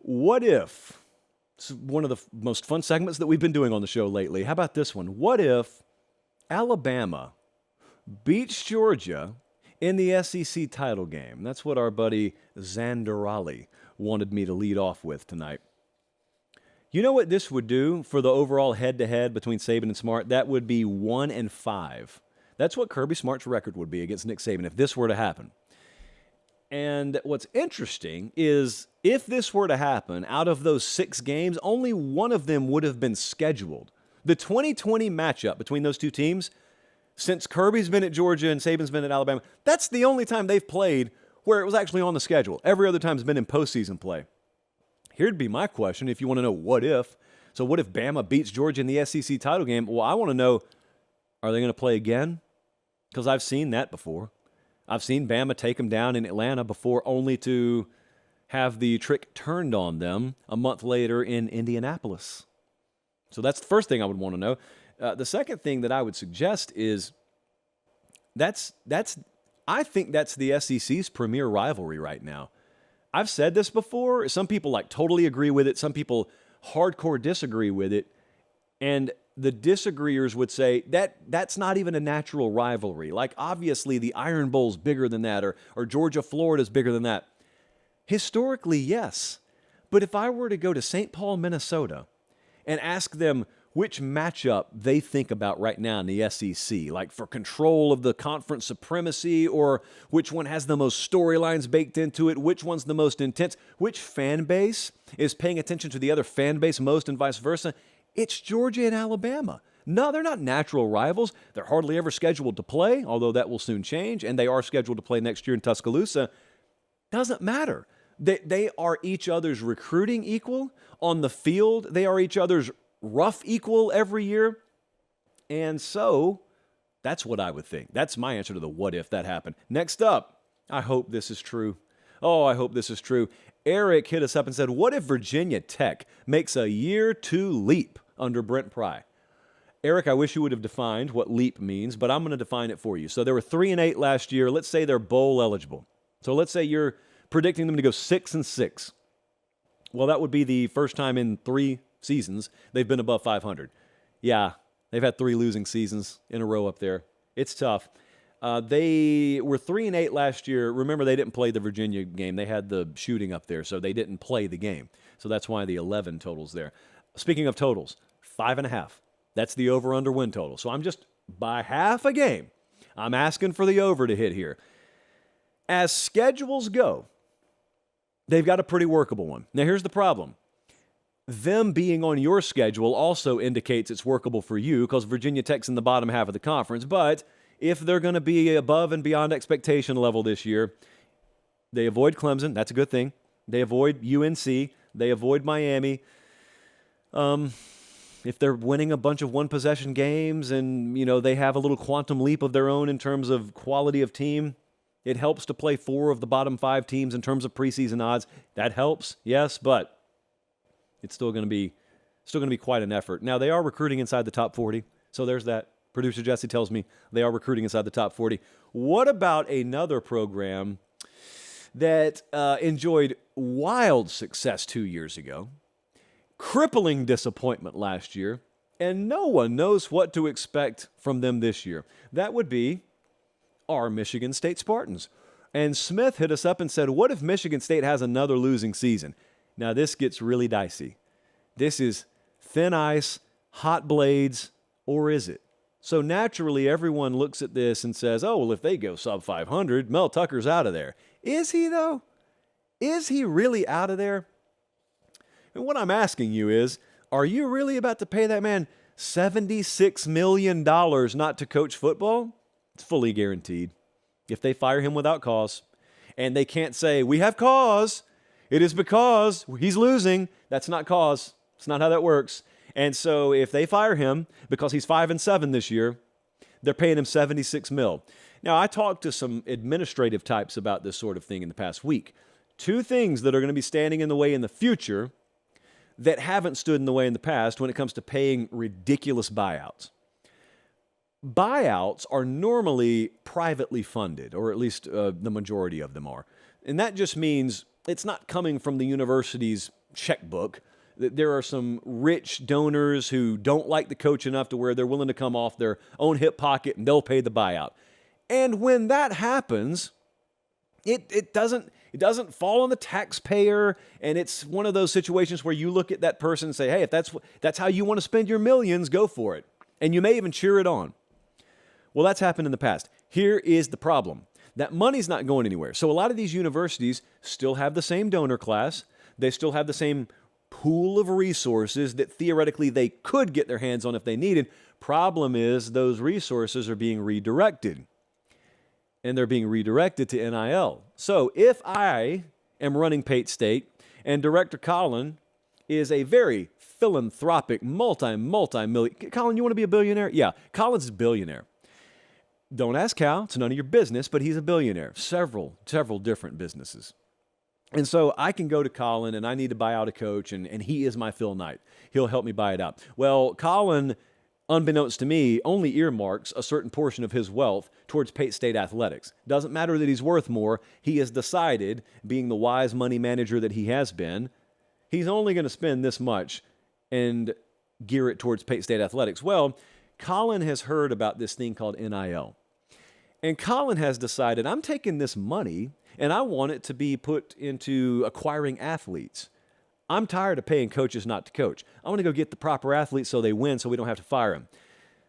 What if, it's one of the most fun segments that we've been doing on the show lately. How about this one? What if Alabama beats Georgia in the SEC title game? That's what our buddy Zandarali wanted me to lead off with tonight. You know what this would do for the overall head-to-head between Saban and Smart? That would be 1-5. That's what Kirby Smart's record would be against Nick Saban if this were to happen. And what's interesting is if this were to happen, out of those 6 games, only one of them would have been scheduled. The 2020 matchup between those two teams, since Kirby's been at Georgia and Saban's been at Alabama, that's the only time they've played where it was actually on the schedule. Every other time has been in postseason play. Here'd be my question if you want to know what if. So what if Bama beats Georgia in the SEC title game? Well, I want to know, are they going to play again? Because I've seen that before. I've seen Bama take them down in Atlanta before, only to have the trick turned on them a month later in Indianapolis. So that's the first thing I would want to know. The second thing that I would suggest is I think that's the SEC's premier rivalry right now. I've said this before. Some people totally agree with it. Some people hardcore disagree with it. And the disagreeers would say that's not even a natural rivalry. Like, obviously, the Iron Bowl's bigger than that, or Georgia-Florida's bigger than that. Historically, yes. But if I were to go to St. Paul, Minnesota, and ask them which matchup they think about right now in the SEC, like for control of the conference supremacy, or which one has the most storylines baked into it, which one's the most intense, which fan base is paying attention to the other fan base most, and vice versa, it's Georgia and Alabama. No, they're not natural rivals. They're hardly ever scheduled to play, although that will soon change, and they are scheduled to play next year in Tuscaloosa. Doesn't matter. They are each other's recruiting equal. On the field, they are each other's rough equal every year. And so that's what I would think. That's my answer to the what if that happened. Next up, I hope this is true. Oh, I hope this is true. Eric hit us up and said, what if Virginia Tech makes a year 2 leap under Brent Pry? Eric, I wish you would have defined what leap means, but I'm going to define it for you. So they were 3-8 last year. Let's say they're bowl eligible. So let's say you're predicting them to go 6-6. Well, that would be the first time in 3 seasons they've been above 500. Yeah, they've had 3 losing seasons in a row up there. It's tough. They were 3-8 last year. Remember, they didn't play the Virginia game. They had the shooting up there, so they didn't play the game. So that's why the 11 total's there. Speaking of totals, 5.5. That's the over-under win total. So I'm just, by half a game, I'm asking for the over to hit here. As schedules go, they've got a pretty workable one. Now, here's the problem. Them being on your schedule also indicates it's workable for you because Virginia Tech's in the bottom half of the conference. But if they're going to be above and beyond expectation level this year, they avoid Clemson. That's a good thing. They avoid UNC. They avoid Miami. If they're winning a bunch of one-possession games and, they have a little quantum leap of their own in terms of quality of team, it helps to play 4 of the bottom 5 teams in terms of preseason odds. That helps, yes, but it's still going to be quite an effort. Now, they are recruiting inside the top 40, so there's that. Producer Jesse tells me they are recruiting inside the top 40. What about another program that enjoyed wild success 2 years ago, crippling disappointment last year, and no one knows what to expect from them this year? That would be our Michigan State Spartans. And Smith hit us up and said, what if Michigan State has another losing season? Now, this gets really dicey. This is thin ice, hot blades, or is it? So naturally, everyone looks at this and says, oh, well, if they go sub 500, Mel Tucker's out of there. Is he, though? Is he really out of there? And what I'm asking you is, are you really about to pay that man $76 million not to coach football? It's fully guaranteed. If they fire him without cause, and they can't say, we have cause, it is because he's losing. That's not cause. It's not how that works. And so if they fire him because he's 5-7 this year, they're paying him $76 million. Now, I talked to some administrative types about this sort of thing in the past week. 2 things that are going to be standing in the way in the future that haven't stood in the way in the past when it comes to paying ridiculous buyouts. Buyouts are normally privately funded, or at least the majority of them are. And that just means it's not coming from the university's checkbook. There are some rich donors who don't like the coach enough to where they're willing to come off their own hip pocket and they'll pay the buyout. And when that happens, it doesn't fall on the taxpayer, and it's one of those situations where you look at that person and say, hey, if that's how you want to spend your millions, go for it. And you may even cheer it on. Well, that's happened in the past. Here is the problem. That money's not going anywhere. So a lot of these universities still have the same donor class. They still have the same pool of resources that theoretically they could get their hands on if they needed. Problem is those resources are being redirected. And they're being redirected to NIL. So if I am running Pate State and Director Colin is a very philanthropic, multi-million... Colin, you want to be a billionaire? Yeah, Colin's a billionaire. Don't ask how. It's none of your business, but he's a billionaire. Several different businesses. And so I can go to Colin and I need to buy out a coach, and he is my Phil Knight. He'll help me buy it out. Well, Colin, unbeknownst to me, only earmarks a certain portion of his wealth towards Pate State athletics. Doesn't matter that he's worth more. He has decided, being the wise money manager that he has been, he's only going to spend this much and gear it towards Pate State athletics. Well, Colin has heard about this thing called NIL. And Colin has decided, I'm taking this money and I want it to be put into acquiring athletes. I'm tired of paying coaches not to coach. I want to go get the proper athletes so they win so we don't have to fire them.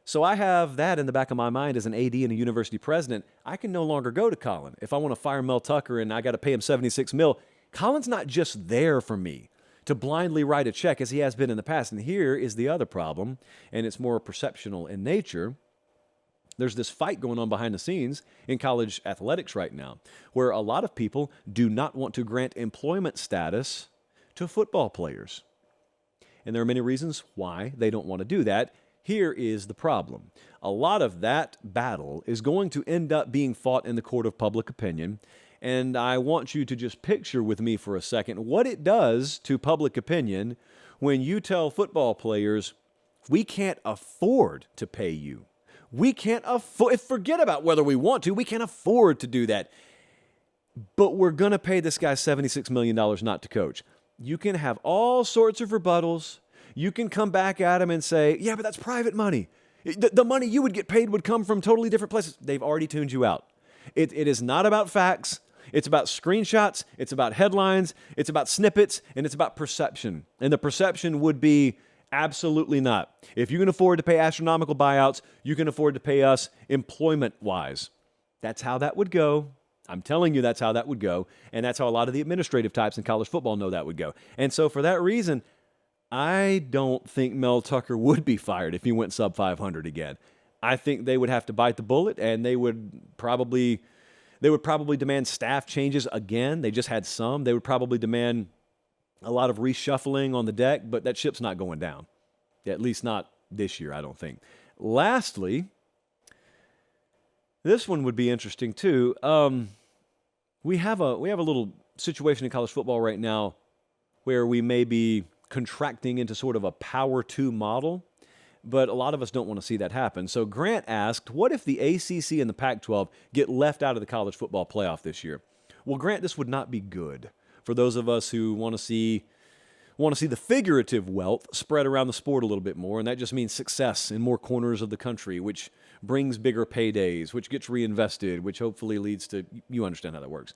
So I have that in the back of my mind as an AD and a university president. I can no longer go to Colin. If I want to fire Mel Tucker and I got to pay him $76 million, Colin's not just there for me to blindly write a check as he has been in the past. And here is the other problem, and it's more perceptional in nature. There's this fight going on behind the scenes in college athletics right now where a lot of people do not want to grant employment status to football players. And there are many reasons why they don't want to do that. Here is the problem. A lot of that battle is going to end up being fought in the court of public opinion. And I want you to just picture with me for a second what it does to public opinion when you tell football players, we can't afford to pay you. We can't afford, forget about whether we want to, we can't afford to do that. But we're going to pay this guy $76 million not to coach. You can have all sorts of rebuttals. You can come back at him and say, yeah, but that's private money. The money you would get paid would come from totally different places. They've already tuned you out. It is not about facts. It's about screenshots. It's about headlines. It's about snippets. And it's about perception. And the perception would be, absolutely not. If you can afford to pay astronomical buyouts, you can afford to pay us employment-wise. That's how that would go. I'm telling you that's how that would go. And that's how a lot of the administrative types in college football know that would go. And so for that reason, I don't think Mel Tucker would be fired if he went sub 500 again. I think they would have to bite the bullet, and they would probably demand staff changes again. They just had some. They would probably demand a lot of reshuffling on the deck, but that ship's not going down. At least not this year, I don't think. Lastly, this one would be interesting too. We have a little situation in college football right now where we may be contracting into sort of a power two model, but a lot of us don't want to see that happen. So Grant asked, what if the ACC and the Pac-12 get left out of the college football playoff this year? Well, Grant, this would not be good for those of us who want to see the figurative wealth spread around the sport a little bit more, and that just means success in more corners of the country, which brings bigger paydays, which gets reinvested, which hopefully leads to, you understand how that works.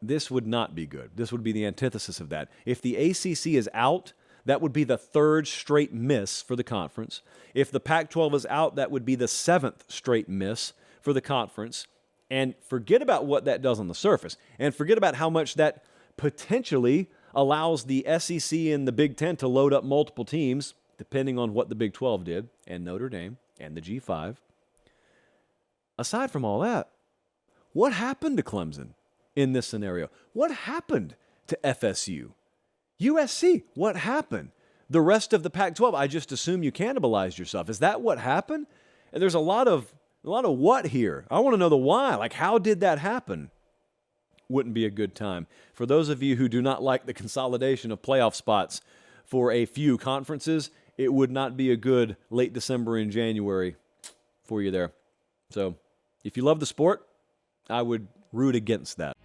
This would not be good. This would be the antithesis of that. If the ACC is out, that would be the third straight miss for the conference. If the Pac-12 is out, that would be the seventh straight miss for the conference. And forget about what that does on the surface. And forget about how much that potentially allows the SEC and the Big Ten to load up multiple teams, depending on what the Big 12 did, and Notre Dame, and the G5. Aside from all that, what happened to Clemson in this scenario? What happened to FSU? USC, what happened? The rest of the Pac-12, I just assume you cannibalized yourself. Is that what happened? And there's a lot of what here. I want to know the why. Like, how did that happen? Wouldn't be a good time. For those of you who do not like the consolidation of playoff spots for a few conferences, it would not be a good late December and January for you there. So if you love the sport, I would root against that.